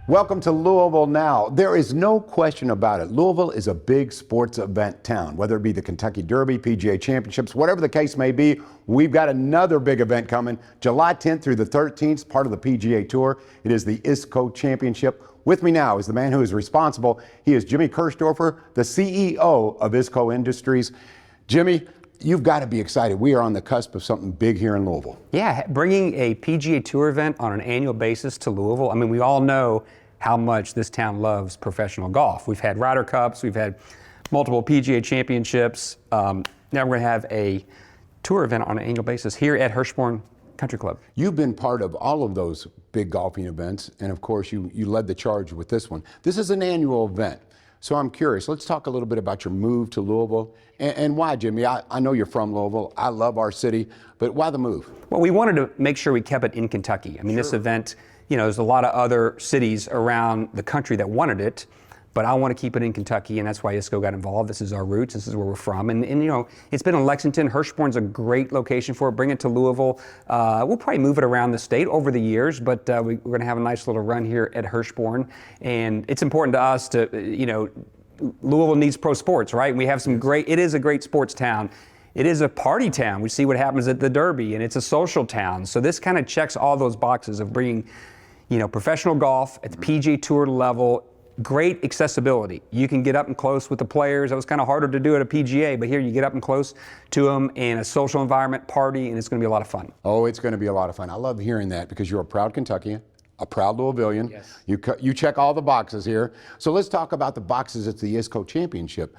Welcome to Louisville Now. There is no question about it. Louisville is a big sports event town, whether it be the Kentucky Derby, PGA Championships, whatever the case may be. We've got another big event coming July 10th through the 13th, part of the PGA Tour. It is the ISCO Championship. With me now is the man who is responsible. He is Jimmy Kirchdorfer, the CEO of ISCO Industries. Jimmy, you've got to be excited. We are on the cusp of something big here in Louisville. Yeah, bringing a PGA Tour event on an annual basis to Louisville. I mean, we all know how much this town loves professional golf. We've had Ryder Cups, we've had multiple PGA Championships. Now we're going to have a tour event on an annual basis here at Hurstbourne Country Club. You've been part of all of those big golfing events, and of course you led the charge with this one. This is an annual event. So I'm curious, let's talk a little bit about your move to Louisville and why, Jimmy. I know you're from Louisville. I love our city, but why the move? Well, we wanted to make sure we kept it in Kentucky. I mean, This event, you know, there's a lot of other cities around the country that wanted it, but I want to keep it in Kentucky, and that's why ISCO got involved. This is our roots. This is where we're from. And you know, it's been in Lexington. Hurstbourne's a great location for it. Bring it to Louisville. We'll probably move it around the state over the years, but we're going to have a nice little run here at Hurstbourne. And it's important to us to, you know, Louisville needs pro sports, right? We have some great, it is a great sports town. It is a party town. We see what happens at the Derby, and it's a social town. So this kind of checks all those boxes of bringing, you know, professional golf at the PGA Tour level, great accessibility. You can get up and close with the players. It was kind of harder to do at a PGA, but here you get up and close to them in a social environment party, and it's going to be a lot of fun. Oh, it's going to be a lot of fun. I love hearing that because you're a proud Kentuckian, a proud Louisvillian. Yes. You check all the boxes here. So let's talk about the boxes that the ISCO Championship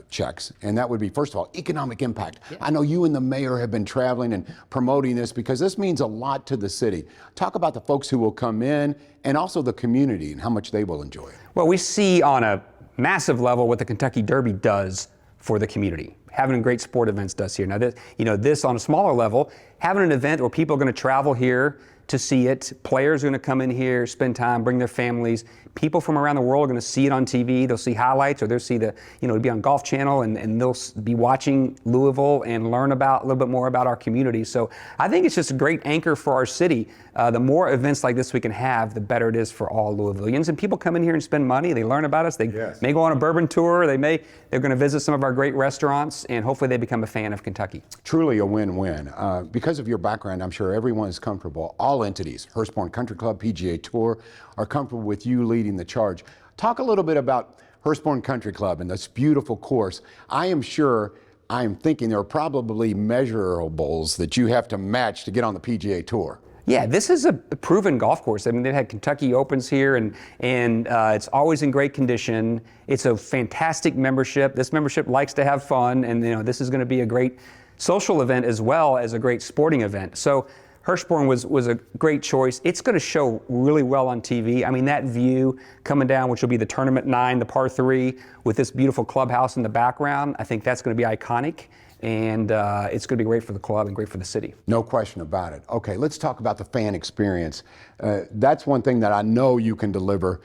checks. And that would be, first of all, economic impact. Yeah. I know you and the mayor have been traveling and promoting this because this means a lot to the city. Talk about the folks who will come in and also the community and how much they will enjoy it. Well, we see on a massive level what the Kentucky Derby does for the community. Having great sport events does here. Now, this on a smaller level, having an event where people are going to travel here to see it. Players are going to come in here, spend time, bring their families. People from around the world are going to see it on TV. They'll see highlights, or they'll see it'll be on Golf Channel, and they'll be watching Louisville and learn about a little bit more about our community. So I think it's just a great anchor for our city. The more events like this we can have, the better it is for all Louisvillians. And people come in here and spend money. They learn about us. They may go on a bourbon tour. They're going to visit some of our great restaurants, and hopefully they become a fan of Kentucky. Truly a win-win. Because of your background, I'm sure everyone is comfortable. All entities, Hurstbourne Country Club, PGA Tour, are comfortable with you leading the charge. Talk a little bit about Hurstbourne Country Club and this beautiful course. I am thinking there are probably measurables that you have to match to get on the PGA Tour. Yeah, this is a proven golf course. I mean, they've had Kentucky Opens here, and it's always in great condition. It's a fantastic membership. This membership likes to have fun, and this is going to be a great social event as well as a great sporting event. So Hurstbourne was a great choice. It's going to show really well on TV. I mean, that view coming down, which will be the Tournament 9, the par 3, with this beautiful clubhouse in the background, I think that's going to be iconic. And it's going to be great for the club and great for the city. No question about it. Okay, let's talk about the fan experience. That's one thing that I know you can deliver.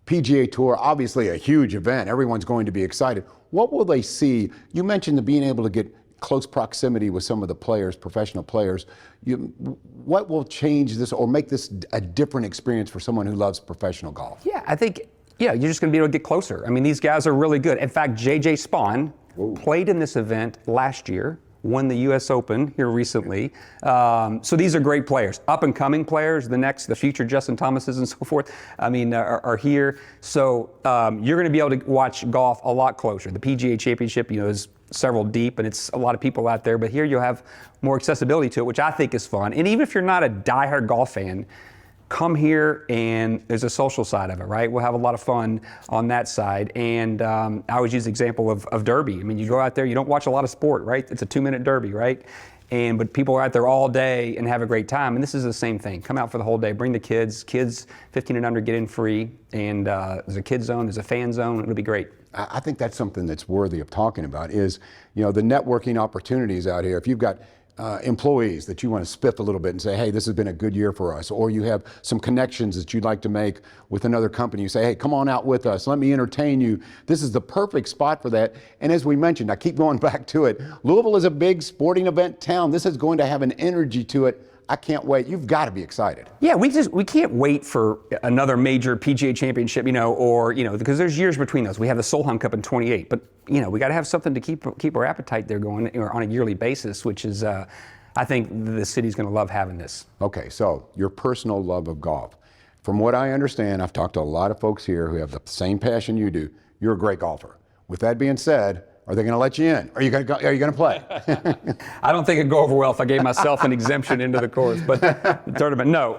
PGA Tour, obviously a huge event. Everyone's going to be excited. What will they see? You mentioned the being able to get close proximity with some of the players, professional players. What will change this or make this a different experience for someone who loves professional golf? Yeah, I think, you're just going to be able to get closer. I mean, these guys are really good. In fact, J.J. Spaun played in this event last year, won the U.S. Open here recently. So these are great players, up-and-coming players. The future Justin Thomases and so forth, are here. So you're going to be able to watch golf a lot closer. The PGA Championship, is several deep, and it's a lot of people out there. But here you'll have more accessibility to it, which I think is fun. And even if you're not a diehard golf fan, come here, and there's a social side of it, right? We'll have a lot of fun on that side. And I always use the example of Derby. I mean, you go out there, you don't watch a lot of sport, right? It's a 2-minute Derby, right? But people are out there all day and have a great time. And this is the same thing. Come out for the whole day, bring the kids 15 and under get in free. And there's a kids zone, there's a fan zone. It'll be great. I think that's something that's worthy of talking about is, the networking opportunities out here. If you've got employees that you want to spiff a little bit and say, hey, this has been a good year for us, or you have some connections that you'd like to make with another company, you say, hey, come on out with us, let me entertain you. This is the perfect spot for that. And as we mentioned, I keep going back to it, Louisville is a big sporting event town. This is going to have an energy to it I can't wait. You've got to be excited. Yeah, we can't wait for another major PGA Championship, because there's years between those. We have the Solheim Cup in 28, but we got to have something to keep our appetite there going on a yearly basis, which is, I think the city's going to love having this. Okay, so your personal love of golf. From what I understand, I've talked to a lot of folks here who have the same passion you do. You're a great golfer. With that being said, are they going to let you in? Are you going to play? I don't think it'd go over well if I gave myself an exemption into the course, but the tournament, no.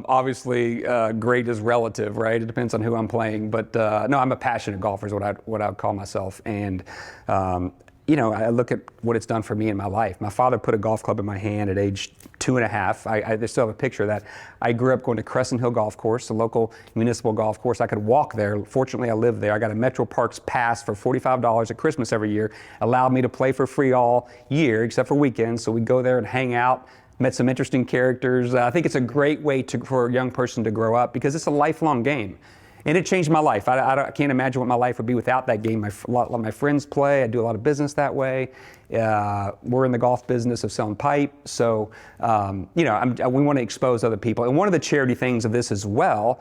Obviously, great is relative, right? It depends on who I'm playing, but no, I'm a passionate golfer is what I'd call myself, and I look at what it's done for me in my life. My father put a golf club in my hand at age 2.5. I still have a picture of that. I grew up going to Crescent Hill Golf Course, the local municipal golf course. I could walk there. Fortunately, I lived there. I got a Metro Parks pass for $45 at Christmas every year. Allowed me to play for free all year, except for weekends. So we'd go there and hang out. Met some interesting characters. I think it's a great way for a young person to grow up because it's a lifelong game. And it changed my life. I can't imagine what my life would be without that game. A lot of my friends play. I do a lot of business that way. We're in the golf business of selling pipe. So, we want to expose other people. And one of the charity things of this as well,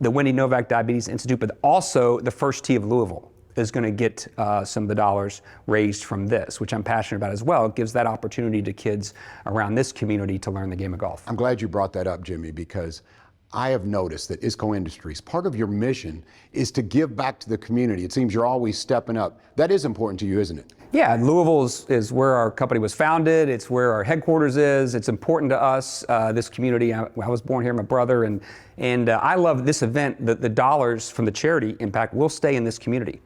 the Wendy Novak Diabetes Institute, but also the First Tee of Louisville is going to get some of the dollars raised from this, which I'm passionate about as well. It gives that opportunity to kids around this community to learn the game of golf. I'm glad you brought that up, Jimmy, because I have noticed that ISCO Industries, part of your mission is to give back to the community. It seems you're always stepping up. That is important to you, isn't it? Yeah, Louisville is where our company was founded. It's where our headquarters is. It's important to us, this community. I was born here, my brother, and I love this event. The dollars from the charity impact will stay in this community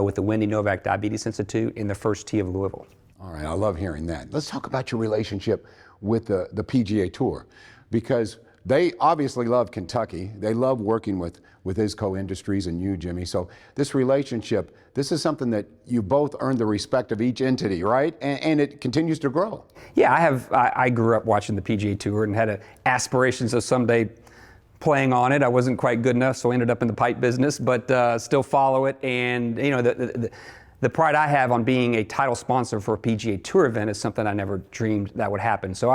with the Wendy Novak Diabetes Institute in the First Tee of Louisville. All right, I love hearing that. Let's talk about your relationship with the PGA Tour, because they obviously love Kentucky. They love working with ISCO Industries and you, Jimmy. So this relationship, this is something that you both earned the respect of each entity, right? And it continues to grow. Yeah, I grew up watching the PGA Tour and had aspirations of someday playing on it. I wasn't quite good enough, so I ended up in the pipe business, but still follow it. And the pride I have on being a title sponsor for a PGA Tour event is something I never dreamed that would happen. So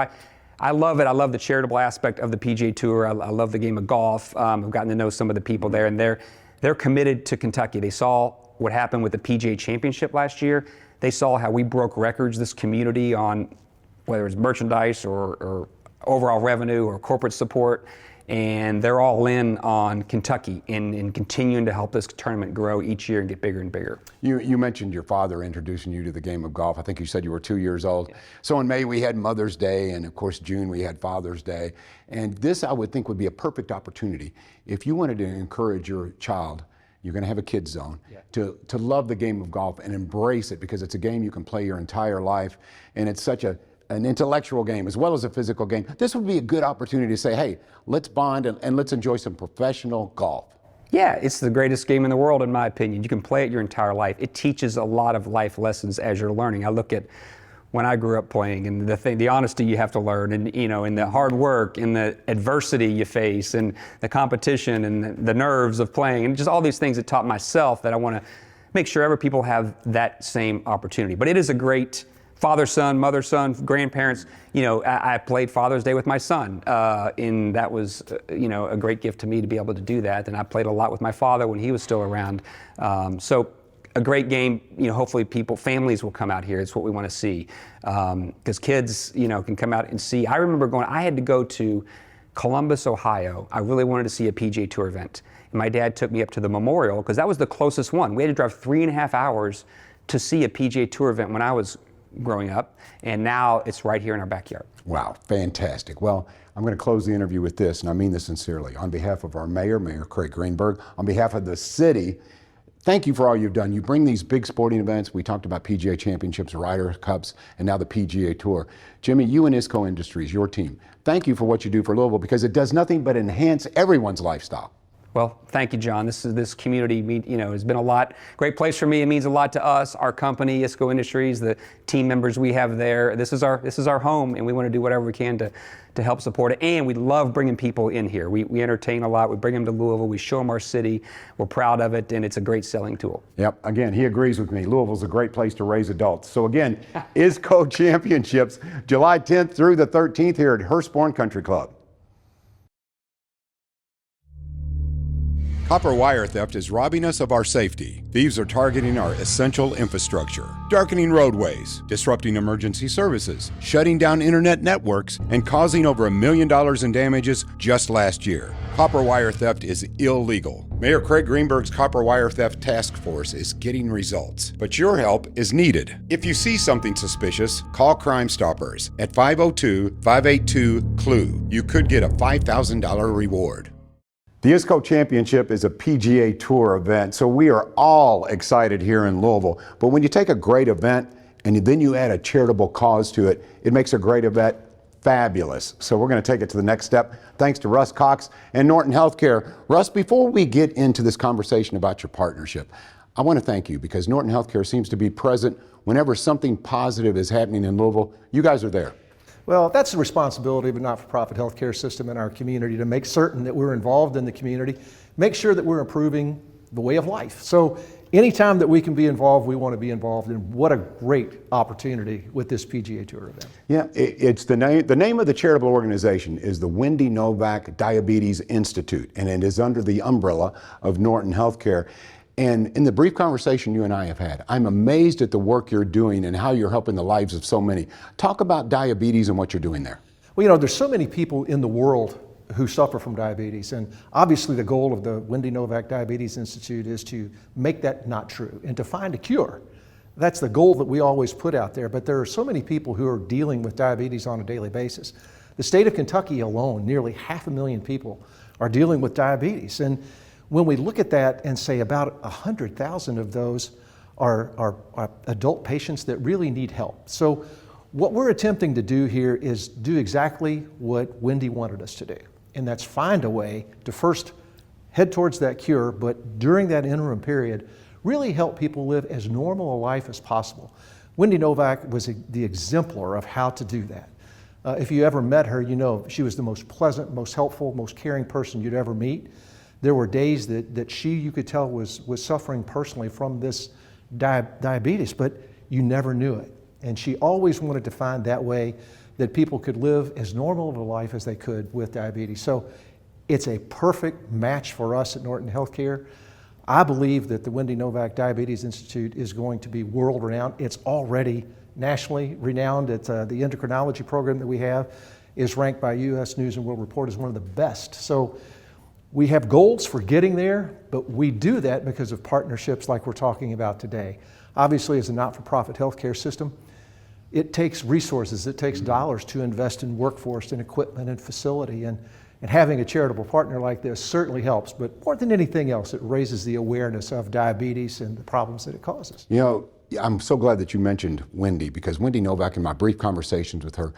I love it. I love the charitable aspect of the PGA Tour. I love the game of golf. I've gotten to know some of the people there, and they're committed to Kentucky. They saw what happened with the PGA Championship last year. They saw how we broke records, this community, on whether it's merchandise or overall revenue or corporate support, and they're all in on Kentucky and continuing to help this tournament grow each year and get bigger and bigger. You mentioned your father introducing you to the game of golf. I think you said you were 2 years old. Yeah. So in May we had Mother's Day, and of course June we had Father's Day. And this I would think would be a perfect opportunity if you wanted to encourage your child. You're going to have a kids zone, yeah, to love the game of golf and embrace it, because it's a game you can play your entire life, and it's such an intellectual game as well as a physical game. This would be a good opportunity to say, hey, let's bond and let's enjoy some professional golf. Yeah, it's the greatest game in the world, in my opinion. You can play it your entire life. It teaches a lot of life lessons as you're learning. I look at when I grew up playing, and the honesty you have to learn, and and the hard work, and the adversity you face, and the competition, and the nerves of playing, and just all these things that taught myself that I want to make sure other people have that same opportunity. But it is a great father, son, mother, son, grandparents. I played Father's Day with my son, and that was, a great gift to me to be able to do that. And I played a lot with my father when he was still around. So a great game. Hopefully families will come out here. It's what we want to see, because kids, can come out and see. I remember I had to go to Columbus, Ohio. I really wanted to see a PGA Tour event. And my dad took me up to the Memorial, because that was the closest one. We had to drive 3.5 hours to see a PGA Tour event when I was growing up, and now it's right here in our backyard. Wow, fantastic. Well, I'm going to close the interview with this, and I mean this sincerely. On behalf of our Mayor Craig Greenberg, on behalf of the city, thank you for all you've done. You bring these big sporting events. We talked about PGA Championships, Ryder Cups, and now the PGA Tour. Jimmy, you and ISCO Industries, your team, thank you for what you do for Louisville, because it does nothing but enhance everyone's lifestyle. Well, thank you, John. This community, has been a lot. Great place for me. It means a lot to us, our company, ISCO Industries, the team members we have there. This is our home, and we want to do whatever we can to help support it. And we love bringing people in here. We entertain a lot. We bring them to Louisville. We show them our city. We're proud of it, and it's a great selling tool. Yep. Again, he agrees with me. Louisville's a great place to raise adults. So again, ISCO Championships, July 10th through the 13th here at Hurstbourne Country Club. Copper wire theft is robbing us of our safety. Thieves are targeting our essential infrastructure, darkening roadways, disrupting emergency services, shutting down internet networks, and causing over $1 million in damages just last year. Copper wire theft is illegal. Mayor Craig Greenberg's Copper Wire Theft Task Force is getting results, but your help is needed. If you see something suspicious, call Crime Stoppers at 502-582-CLUE. You could get a $5,000 reward. The ISCO Championship is a PGA Tour event, so we are all excited here in Louisville. But when you take a great event and then you add a charitable cause to it, it makes a great event fabulous. So we're going to take it to the next step. Thanks to Russ Cox and Norton Healthcare. Russ, before we get into this conversation about your partnership, I want to thank you because Norton Healthcare seems to be present whenever something positive is happening in Louisville. You guys are there. Well, that's the responsibility of a not-for-profit healthcare system in our community, to make certain that we're involved in the community, make sure that we're improving the way of life. So anytime that we can be involved, we want to be involved, and what a great opportunity with this PGA Tour event. Yeah, it's the name of the charitable organization is the Wendy Novak Diabetes Institute, and it is under the umbrella of Norton Healthcare. And in the brief conversation you and I have had, I'm amazed at the work you're doing and how you're helping the lives of so many. Talk about diabetes and what you're doing there. Well, there's so many people in the world who suffer from diabetes, and obviously the goal of the Wendy Novak Diabetes Institute is to make that not true and to find a cure. That's the goal that we always put out there, but there are so many people who are dealing with diabetes on a daily basis. The state of Kentucky alone, nearly 500,000 people are dealing with diabetes. And when we look at that and say about 100,000 of those are adult patients that really need help. So what we're attempting to do here is do exactly what Wendy wanted us to do, and that's find a way to first head towards that cure, but during that interim period, really help people live as normal a life as possible. Wendy Novak was the exemplar of how to do that. If you ever met her, she was the most pleasant, most helpful, most caring person you'd ever meet. There were days that she, you could tell, was suffering personally from this diabetes, but you never knew it. And she always wanted to find that way that people could live as normal of a life as they could with diabetes. So it's a perfect match for us at Norton Healthcare. I believe that the Wendy Novak Diabetes Institute is going to be world-renowned. It's already nationally renowned. It's the endocrinology program that we have is ranked by U.S. News and World Report as one of the best. So we have goals for getting there, but we do that because of partnerships like we're talking about today. Obviously, as a not-for-profit healthcare system, it takes resources, it takes dollars to invest in workforce and equipment and facility, and having a charitable partner like this certainly helps, but more than anything else, it raises the awareness of diabetes and the problems that it causes. I'm so glad that you mentioned Wendy, because Wendy Novak, in my brief conversations with her,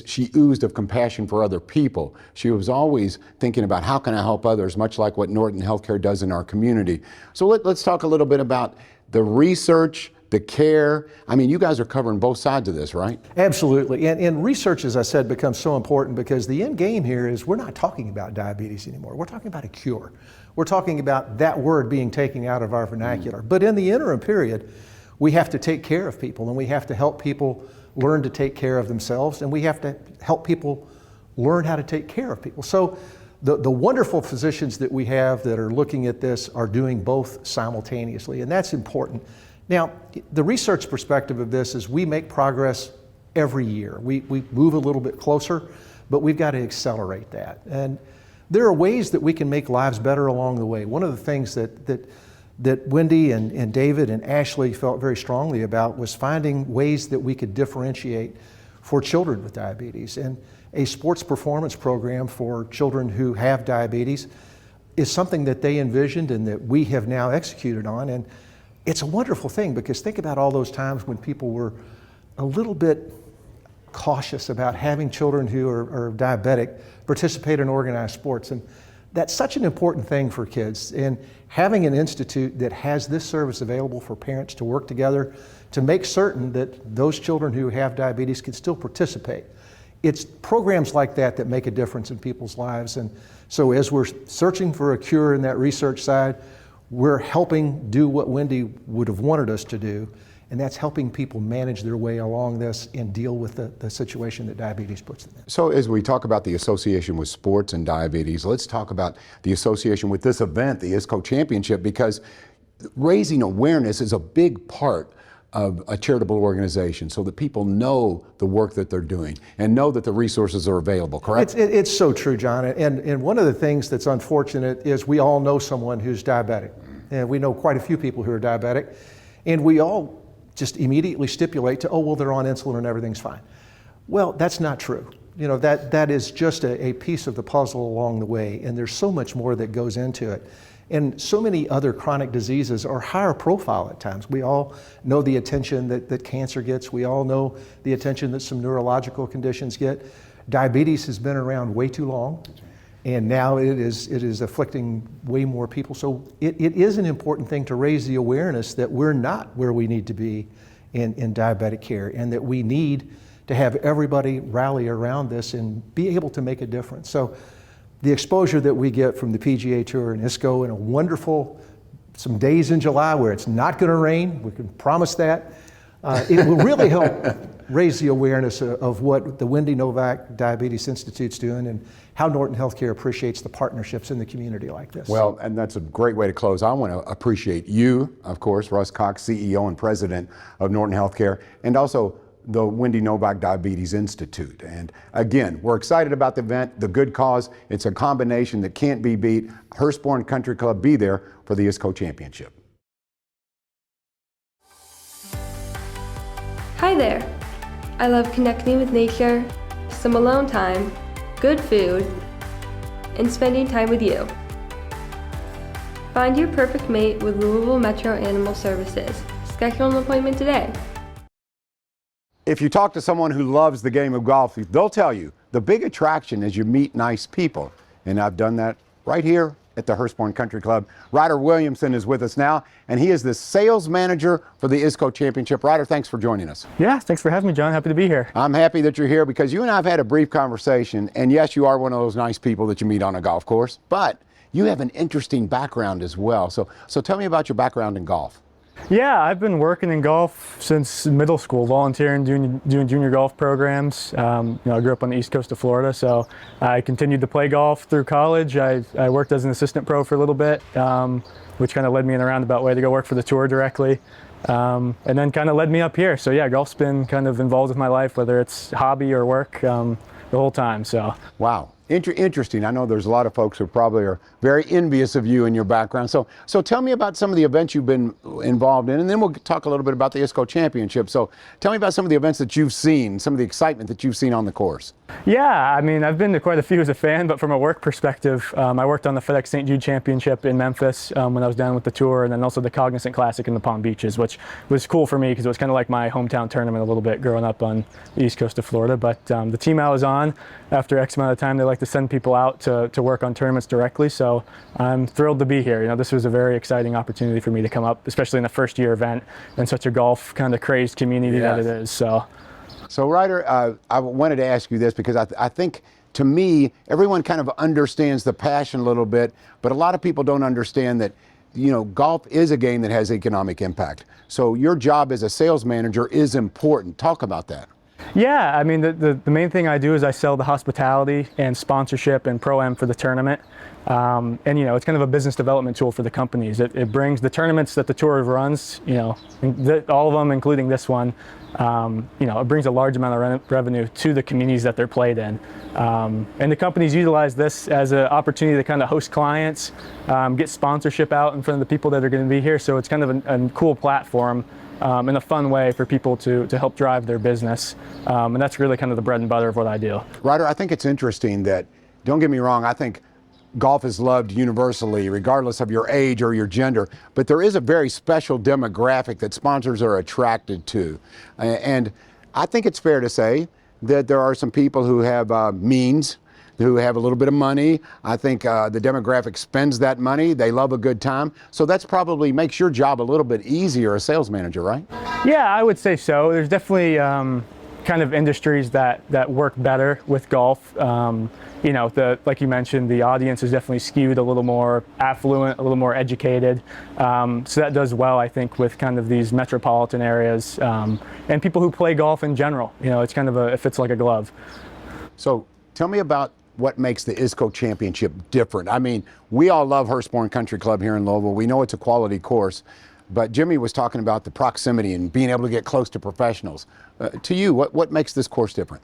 she oozed of compassion for other people. She was always thinking about how can I help others, much like what Norton Healthcare does in our community. So let's talk a little bit about the research, the care. I mean, you guys are covering both sides of this, right? Absolutely. And research, as I said, becomes so important because the end game here is we're not talking about diabetes anymore. We're talking about a cure. We're talking about that word being taken out of our vernacular. But in the interim period, we have to take care of people, and we have to help people learn to take care of themselves, and we have to help people learn how to take care of people. So the wonderful physicians that we have that are looking at this are doing both simultaneously, and that's important. Now, the research perspective of this is we make progress every year. We move a little bit closer, but we've got to accelerate that. And there are ways that we can make lives better along the way. One of the things that Wendy and David and Ashley felt very strongly about was finding ways that we could differentiate for children with diabetes. And a sports performance program for children who have diabetes is something that they envisioned and that we have now executed on. And it's a wonderful thing because think about all those times when people were a little bit cautious about having children who are diabetic participate in organized sports. And That's such an important thing for kids. And having an institute that has this service available for parents to work together to make certain that those children who have diabetes can still participate. It's programs like that that make a difference in people's lives. And so as we're searching for a cure in that research side, we're helping do what Wendy would have wanted us to do, and that's helping people manage their way along this and deal with the situation that diabetes puts them in. So as we talk about the association with sports and diabetes, let's talk about the association with this event, the ISCO Championship, because raising awareness is a big part of a charitable organization so that people know the work that they're doing and know that the resources are available, correct? It's so true, John. And one of the things that's unfortunate is we all know someone who's diabetic. And we know quite a few people who are diabetic. And we all just immediately stipulate to, oh, well, they're on insulin and everything's fine. Well, that's not true. You know, that is just a piece of the puzzle along the way. And there's so much more that goes into it. And so many other chronic diseases are higher profile at times. We all know the attention that cancer gets. We all know the attention that some neurological conditions get. Diabetes has been around way too long, and now it is afflicting way more people. So it is an important thing to raise the awareness that we're not where we need to be in diabetic care, and that we need to have everybody rally around this and be able to make a difference. So the exposure that we get from the PGA Tour and ISCO and a wonderful, some days in July where it's not going to rain, we can promise that, it will really help raise the awareness of what the Wendy Novak Diabetes Institute's doing and how Norton Healthcare appreciates the partnerships in the community like this. Well, and that's a great way to close. I want to appreciate you, of course, Russ Cox, CEO and President of Norton Healthcare, and also the Wendy Novak Diabetes Institute. And again, we're excited about the event, the good cause. It's a combination that can't be beat. Hurstbourne Country Club, be there for the ISCO Championship. Hi there. I love connecting with nature, some alone time, good food, and spending time with you. Find your perfect mate with Louisville Metro Animal Services. Schedule an appointment today. If you talk to someone who loves the game of golf, they'll tell you the big attraction is you meet nice people. And I've done that right here at the Hurstbourne Country Club. Ryder Williamson is with us now, and he is the sales manager for the ISCO Championship. Ryder, thanks for joining us. Yeah, thanks for having me, John. Happy to be here. I'm happy that you're here because you and I have had a brief conversation, and yes, you are one of those nice people that you meet on a golf course, but you have an interesting background as well. So tell me about your background in golf. Yeah, I've been working in golf since middle school, volunteering, doing junior golf programs. I grew up on the east coast of Florida, so I continued to play golf through college. I worked as an assistant pro for a little bit, which kind of led me in a roundabout way to go work for the tour directly, and then kind of led me up here. So yeah, golf's been kind of involved with my life, whether it's hobby or work, the whole time. So wow. Interesting. I know there's a lot of folks who probably are very envious of you and your background. So tell me about some of the events you've been involved in, and then we'll talk a little bit about the ISCO Championship. So tell me about some of the events that you've seen, some of the excitement that you've seen on the course. Yeah, I mean, I've been to quite a few as a fan, but from a work perspective, I worked on the FedEx St. Jude Championship in Memphis when I was down with the tour, and then also the Cognizant Classic in the Palm Beaches, which was cool for me because it was kind of like my hometown tournament a little bit growing up on the east coast of Florida. But the team I was on, after X amount of time, they like to send people out to work on tournaments directly, so I'm thrilled to be here. You know, this was a very exciting opportunity for me to come up, especially in the first year event in such a golf kind of crazed community that it is. So Ryder, I wanted to ask you this because I think, to me, everyone kind of understands the passion a little bit, but a lot of people don't understand that, you know, golf is a game that has economic impact. So your job as a sales manager is important. Talk about that. Yeah, I mean, the main thing I do is I sell the hospitality and sponsorship and Pro-Am for the tournament. And, you know, it's kind of a business development tool for the companies. It brings the tournaments that the tour runs, you know, all of them, including this one, you know, it brings a large amount of revenue to the communities that they're played in. And the companies utilize this as an opportunity to kind of host clients, get sponsorship out in front of the people that are going to be here. So it's kind of a cool platform in a fun way for people to help drive their business. And that's really kind of the bread and butter of what I do. Ryder, I think it's interesting that, don't get me wrong, I think golf is loved universally, regardless of your age or your gender, but there is a very special demographic that sponsors are attracted to. And I think it's fair to say that there are some people who have means who have a little bit of money. I think the demographic spends that money. They love a good time. So that's probably makes your job a little bit easier as sales manager, right? Yeah, I would say so. There's definitely kind of industries that work better with golf. You know, like you mentioned, the audience is definitely skewed a little more affluent, a little more educated. So that does well, I think, with kind of these metropolitan areas and people who play golf in general. You know, it's kind of it fits like a glove. So tell me about what makes the ISCO Championship different. I mean, we all love Hurstbourne Country Club here in Louisville. We know it's a quality course, but Jimmy was talking about the proximity and being able to get close to professionals. To you, what makes this course different?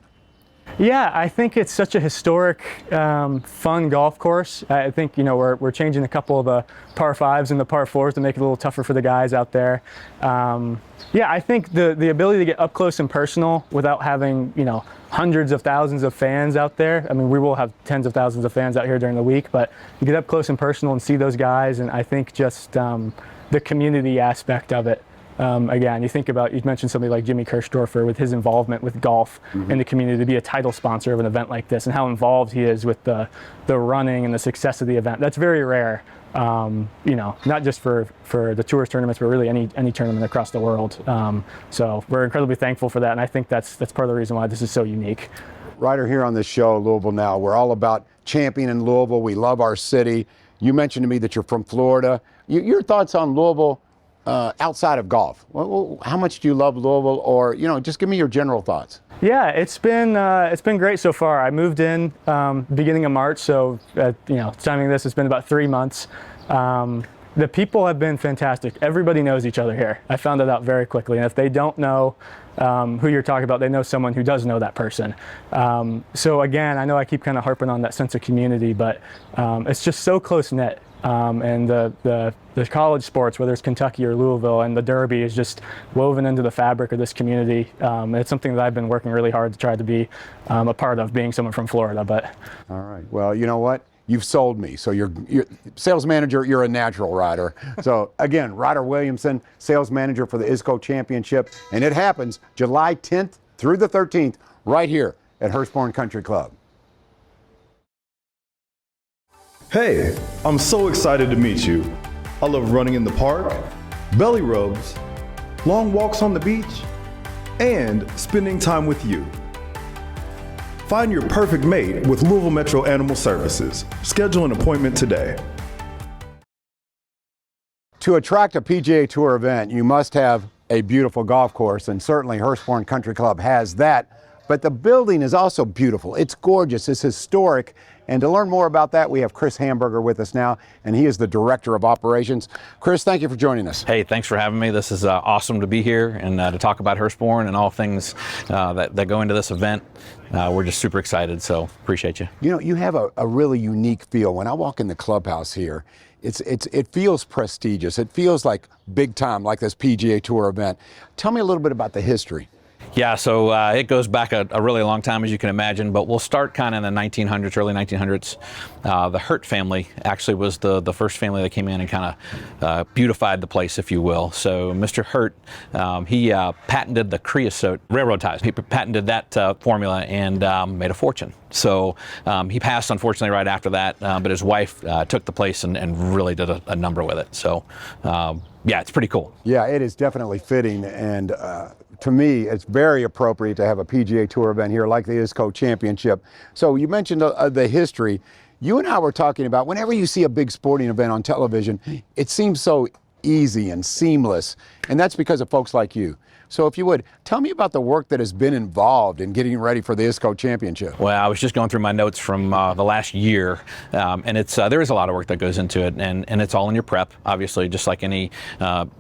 Yeah, I think it's such a historic, fun golf course. I think, you know, we're changing a couple of the par 5s and the par 4s to make it a little tougher for the guys out there. Yeah, I think the ability to get up close and personal without having, you know, hundreds of thousands of fans out there. I mean, we will have tens of thousands of fans out here during the week, but you get up close and personal and see those guys, and I think just the community aspect of it. Again, you think about, you mentioned somebody like Jimmy Kirchdorfer with his involvement with golf in the community to be a title sponsor of an event like this, and how involved he is with the running and the success of the event. That's very rare, you know, not just for the tours tournaments, but really any tournament across the world. So we're incredibly thankful for that, and I think that's part of the reason why this is so unique. Ryder, here on this show, Louisville Now, we're all about championing Louisville. We love our city. You mentioned to me that you're from Florida. Your thoughts on Louisville outside of golf? Well, how much do you love Louisville, or, you know, just give me your general thoughts. Yeah, it's been great so far. I moved in beginning of March, so you know, timing this, it's been about 3 months. The people have been fantastic. Everybody knows each other here. I found that out very quickly, and if they don't know who you're talking about, they know someone who does know that person. So again, I know I keep kind of harping on that sense of community, but it's just so close-knit. And the college sports, whether it's Kentucky or Louisville, and the Derby is just woven into the fabric of this community. It's something that I've been working really hard to try to be a part of, being someone from Florida. But all right, well, you know what? You've sold me. So you're sales manager, you're a natural, Ryder. So again, Ryder Williamson, sales manager for the ISCO Championship, and it happens July 10th through the 13th right here at Hurstbourne Country Club. Hey, I'm so excited to meet you. I love running in the park, belly rubs, long walks on the beach, and spending time with you. Find your perfect mate with Louisville Metro Animal Services. Schedule an appointment today. To attract a PGA Tour event, you must have a beautiful golf course, and certainly Hurstbourne Country Club has that. But the building is also beautiful. It's gorgeous. It's historic. And to learn more about that, we have Chris Hamburger with us now, and he is the Director of Operations. Chris, thank you for joining us. Hey, thanks for having me. This is awesome to be here and to talk about Hurstbourne and all things that go into this event. We're just super excited, so appreciate you. You know, you have a really unique feel. When I walk in the clubhouse here, it feels prestigious. It feels like big time, like this PGA Tour event. Tell me a little bit about the history. Yeah, so it goes back a really long time, as you can imagine, but we'll start kind of in the 1900s, early 1900s. The Hurt family actually was the first family that came in and kind of beautified the place, if you will. So Mr. Hurt, he patented the creosote railroad ties. He patented that formula and made a fortune. So he passed, unfortunately, right after that, but his wife took the place and really did a number with it. So yeah, it's pretty cool. Yeah, it is definitely fitting, and to me, it's very appropriate to have a PGA Tour event here like the ISCO Championship. So you mentioned the history. You and I were talking about whenever you see a big sporting event on television, it seems so easy and seamless, and that's because of folks like you. So if you would, tell me about the work that has been involved in getting ready for the ISCO Championship. Well, I was just going through my notes from the last year, and there is a lot of work that goes into it, and it's all in your prep, obviously, just like any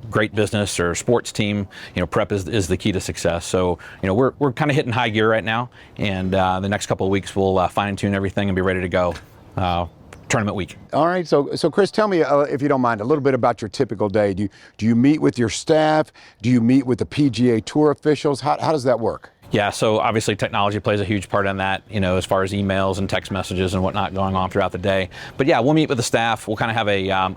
great business or sports team. You know, prep is the key to success. So, you know, we're kind of hitting high gear right now, and the next couple of weeks we'll fine-tune everything and be ready to go. Tournament week. All right, so Chris, tell me, if you don't mind, a little bit about your typical day. Do you meet with your staff? Do you meet with the PGA Tour officials? How does that work? Yeah, so obviously technology plays a huge part in that, you know, as far as emails and text messages and whatnot going on throughout the day. But yeah, we'll meet with the staff. We'll kind of have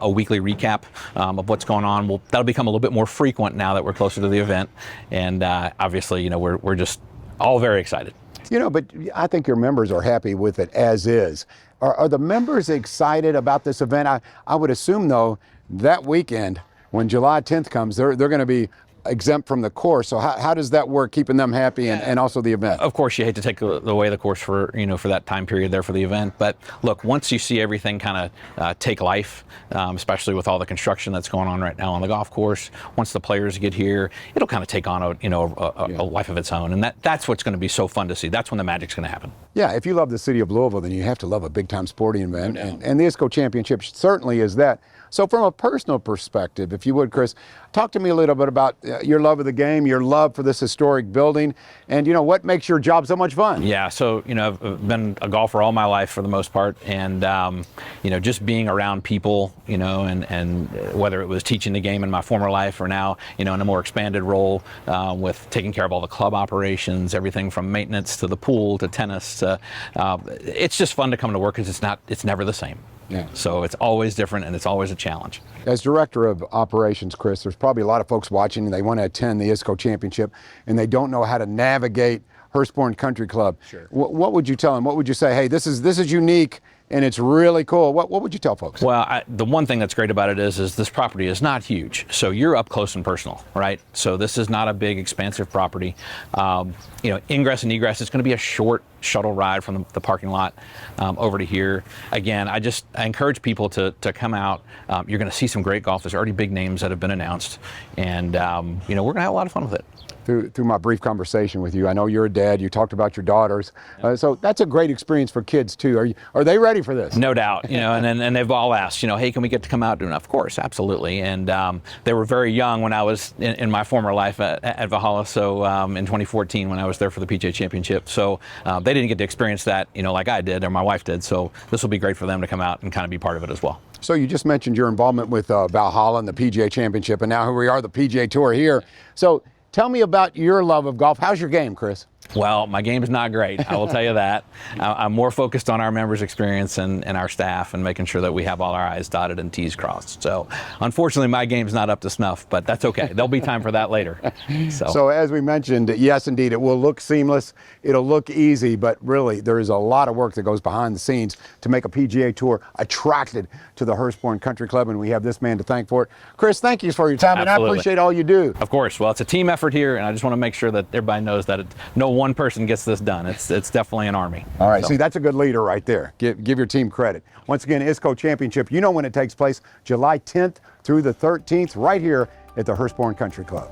a weekly recap of what's going on. That'll become a little bit more frequent now that we're closer to the event. And obviously, you know, we're just all very excited. You know, but I think your members are happy with it as is. Are the members excited about this event? I would assume, though, that weekend, when July 10th comes, they're going to be exempt from the course. So how does that work, keeping them happy and also the event? Of course, you hate to take away the course for for that time period there for the event. But look, once you see everything kind of take life, especially with all the construction that's going on right now on the golf course, once the players get here, it'll kind of take on a life of its own, and that's what's going to be so fun to see. That's when the magic's going to happen. Yeah, if you love the city of Louisville, then you have to love a big-time sporting event, and the ISCO Championship certainly is that. So from a personal perspective, if you would, Chris, talk to me a little bit about your love of the game, your love for this historic building, and what makes your job so much fun? Yeah, so I've been a golfer all my life for the most part, and just being around people, and whether it was teaching the game in my former life or now, in a more expanded role with taking care of all the club operations, everything from maintenance to the pool to tennis, it's just fun to come to work because it's never the same. Yeah. So it's always different and it's always a challenge. As Director of Operations, Chris, there's probably a lot of folks watching and they want to attend the ISCO Championship and they don't know how to navigate Hurstbourne Country Club. Sure. What would you tell them? What would you say? Hey, this is unique and it's really cool. What would you tell folks? Well, the one thing that's great about it is this property is not huge. So you're up close and personal, right? So this is not a big, expansive property. Ingress and egress, it's going to be a short shuttle ride from the parking lot over to here. Again, I encourage people to come out. You're going to see some great golf. There's already big names that have been announced. And, we're going to have a lot of fun with it. Through my brief conversation with you, I know you're a dad. You talked about your daughters, so that's a great experience for kids too. Are they ready for this? No doubt, and they've all asked, hey, can we get to come out? And of course, absolutely. And they were very young when I was in my former life at Valhalla. So in 2014, when I was there for the PGA Championship, so they didn't get to experience that, like I did or my wife did. So this will be great for them to come out and kind of be part of it as well. So you just mentioned your involvement with Valhalla and the PGA Championship, and now here we are, the PGA Tour here. So tell me about your love of golf. How's your game, Chris? Well, my game is not great, I will tell you that. I'm more focused on our members' experience and our staff and making sure that we have all our I's dotted and T's crossed. So, unfortunately, my game's not up to snuff, but that's okay. There'll be time for that later. So as we mentioned, yes, indeed, it will look seamless. It'll look easy, but really, there is a lot of work that goes behind the scenes to make a PGA Tour attracted to the Hurstbourne Country Club, and we have this man to thank for it. Chris, thank you for your time, Absolutely. And I appreciate all you do. Of course. Well, it's a team effort here, and I just want to make sure that everybody knows that no one person gets this done. It's definitely an army. All right, see, that's a good leader right there. Give your team credit. Once again, ISCO Championship, you know when it takes place, July 10th through the 13th, right here at the Hurstbourne Country Club.